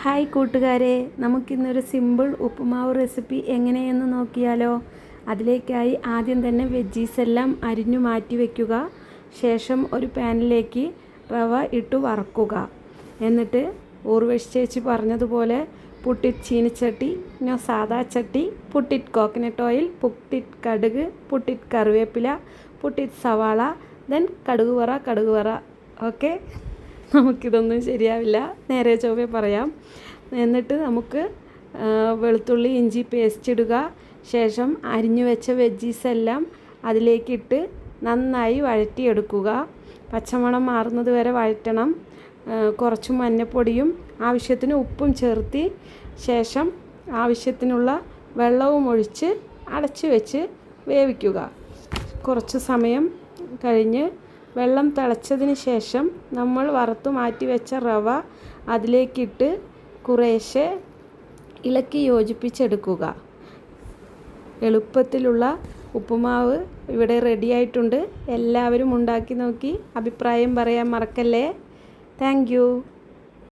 Hi കൂട്ടുകാരെ, നമുക്കിന്നൊരു simple ഉപ്പുമാവ് recipe എങ്ങനെയെന്ന് നോക്കിയാലോ. അതിലേക്കായി ആദ്യം തന്നെ വെജീസ് എല്ലാം അരിഞ്ഞു മാറ്റി വയ്ക്കുക. ശേഷം ഒരു പാനിലേക്ക് റവ ഇട്ട് വറക്കുക. എന്നിട്ട് ഊർവശി ചേച്ചി പറഞ്ഞതുപോലെ പുട്ടിട്ട് ചീനിച്ചട്ടി, സാദാ ചട്ടി, പുട്ടിട്ട് കോക്കനട്ട് ഓയിൽ, പുട്ടിട്ട് കടുക്, പുട്ടിട്ട് കറിവേപ്പില, പുട്ടിട്ട് സവാള, ദെൻ കടുക് വറ. ഓക്കെ, നമുക്കിതൊന്നും ശരിയാവില്ല, നേരെ ചൊവ്വേ പറയാം. എന്നിട്ട് നമുക്ക് വെളുത്തുള്ളി ഇഞ്ചി പേസ്റ്റ് ഇടുക. ശേഷം അരിഞ്ഞു വെച്ച വെജീസ് എല്ലാം അതിലേക്കിട്ട് നന്നായി വഴറ്റിയെടുക്കുക. പച്ചമണം മാറുന്നത് വരെ വഴറ്റണം. കുറച്ച് മഞ്ഞൾപ്പൊടിയും ആവശ്യത്തിന് ഉപ്പും ചേർത്തി ശേഷം ആവശ്യത്തിനുള്ള വെള്ളവും ഒഴിച്ച് അടച്ചു വെച്ച് വേവിക്കുക. കുറച്ച് സമയം കഴിഞ്ഞ് വെള്ളം തിളച്ചതിന് ശേഷം നമ്മൾ വറുത്ത് മാറ്റി വെച്ച റവ അതിലേക്കിട്ട് കുറേശ്ശെ ഇളക്കി യോജിപ്പിച്ചെടുക്കുക. എളുപ്പത്തിലുള്ള ഉപ്പുമാവ് ഇവിടെ റെഡിയായിട്ടുണ്ട്. എല്ലാവരും ഉണ്ടാക്കി നോക്കി അഭിപ്രായം പറയാൻ മറക്കല്ലേ. Thank you.